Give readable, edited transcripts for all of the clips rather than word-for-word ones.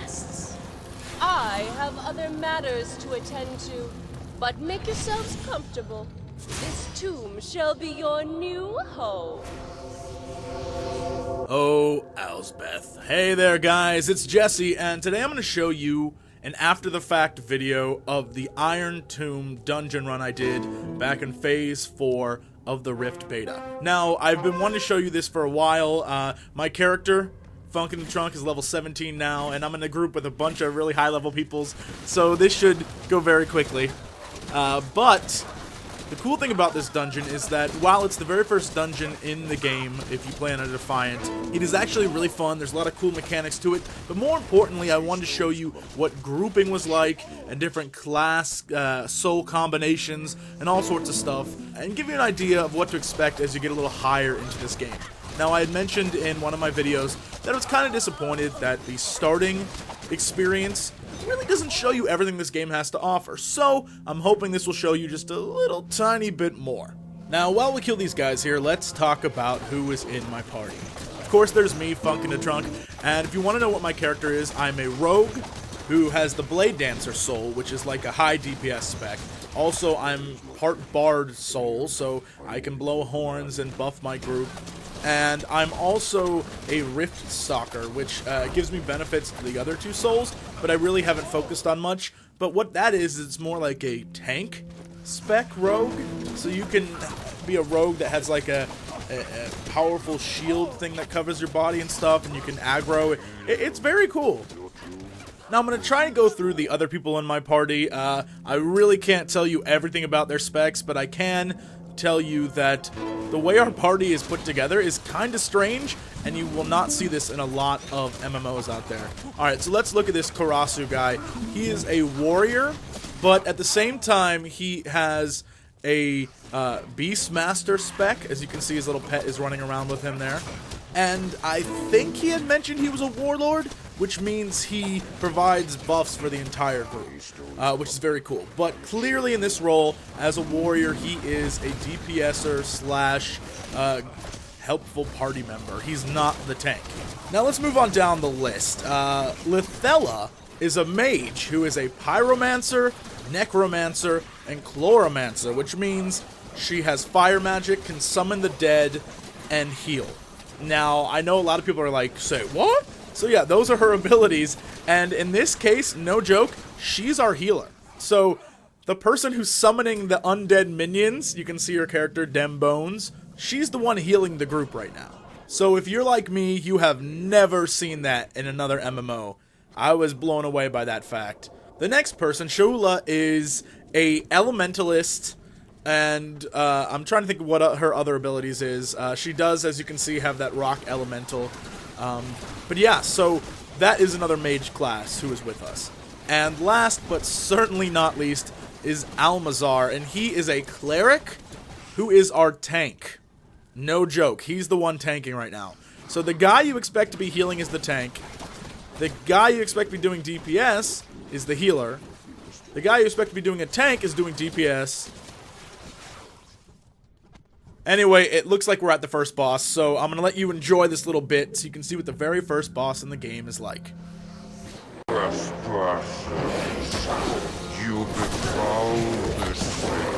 guests. I have other matters to attend to, but make yourselves comfortable. This tomb shall be your new home. Oh, Elsbeth. Hey there, guys, it's Jesse, and today I'm going to show you an after-the-fact video of the Iron Tomb dungeon run I did back in Phase 4 of the Rift Beta. Now, I've been wanting to show you this for a while. My character, Funk in the Trunk, is level 17 now, and I'm in a group with a bunch of really high-level peoples, so this should go very quickly. But the cool thing about this dungeon is that while it's the very first dungeon in the game, if you play on a Defiant, it is actually really fun. There's a lot of cool mechanics to it, but more importantly, I wanted to show you what grouping was like, and different class, soul combinations, and all sorts of stuff, and give you an idea of what to expect as you get a little higher into this game. Now, I had mentioned in one of my videos that I was kind of disappointed that the starting experience really doesn't show you everything this game has to offer, so I'm hoping this will show you just a little tiny bit more. Now, while we kill these guys here, let's talk about who is in my party. Of course, there's me, Funk in the Trunk, and if you want to know what my character is, I'm a rogue who has the Blade Dancer soul, which is like a high DPS spec. Also, I'm part Bard soul, so I can blow horns and buff my group. And I'm also a Rift Stalker, which gives me benefits to the other two souls, but I really haven't focused on much. But what that is, it's more like a tank spec rogue. So you can be a rogue that has like a powerful shield thing that covers your body and stuff, and you can aggro. It's very cool. Now, I'm going to try and go through the other people in my party. I really can't tell you everything about their specs, but I can tell you that the way our party is put together is kind of strange, and you will not see this in a lot of MMOs out there. Alright, so let's look at this Kurosu guy. He is a warrior, but at the same time, he has a Beastmaster spec. As you can see, his little pet is running around with him there. And I think he had mentioned he was a warlord, which means he provides buffs for the entire group, which is very cool. But clearly in this role, as a warrior, he is a DPSer slash helpful party member. He's not the tank. Now let's move on down the list. Litella is a mage who is a pyromancer, necromancer, and chloromancer, which means she has fire magic, can summon the dead, and heal. Now, I know a lot of people are like, say, what? So yeah, those are her abilities, and in this case, no joke, she's our healer. So, the person who's summoning the undead minions, you can see her character, Dem Bones, she's the one healing the group right now. So if you're like me, you have never seen that in another MMO. I was blown away by that fact. The next person, Shaula, is a elementalist, and I'm trying to think of what her other abilities is. She does, as you can see, have that rock elemental. But yeah, so that is another mage class who is with us. And last, but certainly not least, is Mazhar, and he is a cleric who is our tank. No joke, he's the one tanking right now. So the guy you expect to be healing is the tank. The guy you expect to be doing DPS is the healer. The guy you expect to be doing a tank is doing DPS. Anyway, it looks like we're at the first boss, so I'm going to let you enjoy this little bit so you can see what the very first boss in the game is like. First you befoul this thing.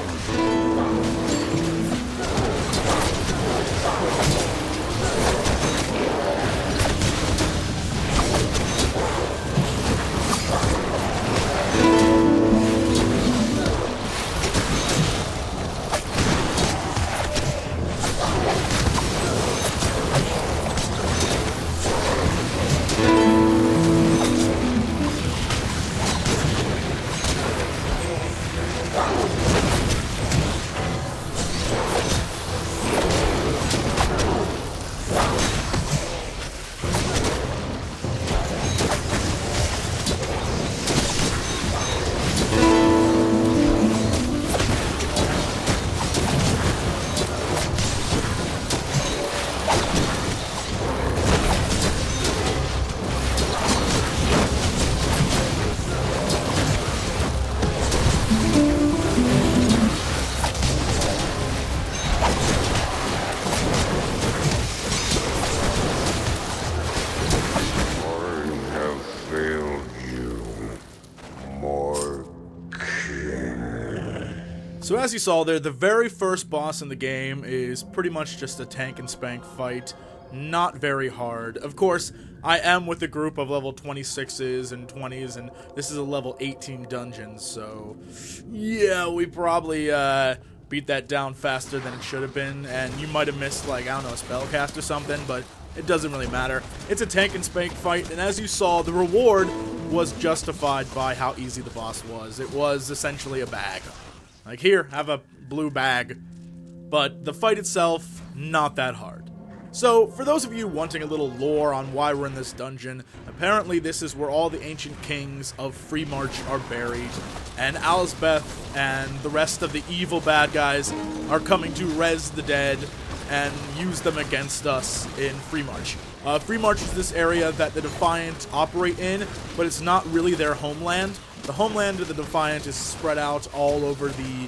So as you saw there, the very first boss in the game is pretty much just a tank and spank fight. Not very hard. Of course, I am with a group of level 26s and 20s, and this is a level 18 dungeon, so yeah, we probably beat that down faster than it should have been, and you might have missed, like, I don't know, a spell cast or something, but it doesn't really matter. It's a tank and spank fight, and as you saw, the reward was justified by how easy the boss was. It was essentially a bag. Like, here, have a blue bag. But the fight itself, not that hard. So, for those of you wanting a little lore on why we're in this dungeon, apparently this is where all the ancient kings of Freemarch are buried, and Alisbeth and the rest of the evil bad guys are coming to res the dead and use them against us in Freemarch. Freemarch is this area that the Defiant operate in, but it's not really their homeland. The homeland of the Defiant is spread out all over the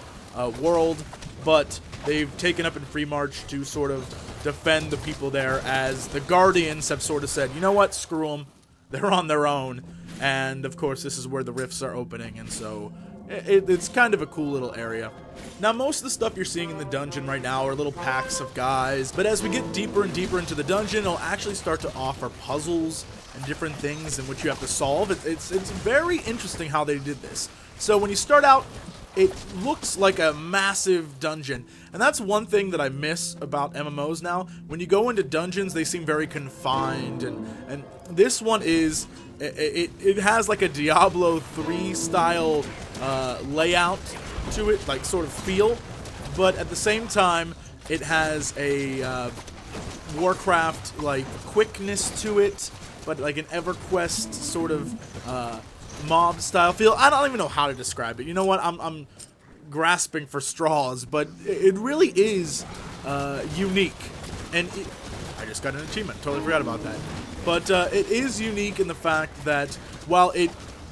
world, but they've taken up in Freemarch to sort of defend the people there, as the Guardians have sort of said, you know what, screw them, they're on their own. And of course this is where the rifts are opening, and so it's kind of a cool little area. Now, most of the stuff you're seeing in the dungeon right now are little packs of guys, but as we get deeper and deeper into the dungeon, it'll actually start to offer puzzles and different things in which you have to solve. It's very interesting how they did this. So when you start out, it looks like a massive dungeon, and that's one thing that I miss about MMOs now. When you go into dungeons, they seem very confined, and this one is, it has like a Diablo 3 style layout to it, like sort of feel, but at the same time, it has a Warcraft like quickness to it, but like an EverQuest sort of mob style feel. I don't even know how to describe it. You know what? I'm grasping for straws, but it really is unique. And I just got an achievement. Totally forgot about that. But it is unique in the fact that while it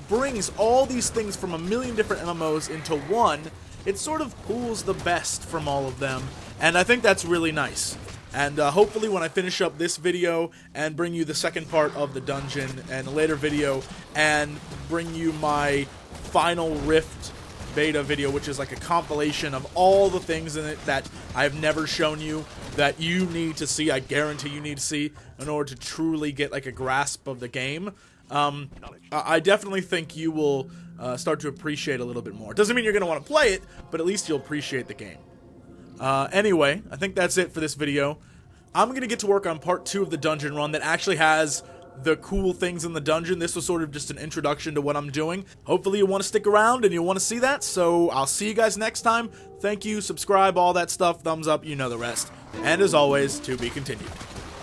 brings all these things from a million different MMOs into one, it sort of pulls the best from all of them. And I think that's really nice. And hopefully when I finish up this video and bring you the second part of the dungeon and a later video and bring you my final Rift beta video, which is like a compilation of all the things in it that I've never shown you that you need to see, I guarantee you need to see in order to truly get like a grasp of the game, I definitely think you will start to appreciate a little bit more. It doesn't mean you're going to want to play it, but at least you'll appreciate the game. Anyway, I think that's it for this video. I'm going to get to work on part 2 of the dungeon run that actually has the cool things in the dungeon. This was sort of just an introduction to what I'm doing. Hopefully you want to stick around and you want to see that, so I'll see you guys next time. Thank you, subscribe, all that stuff, thumbs up, you know the rest. And as always, to be continued.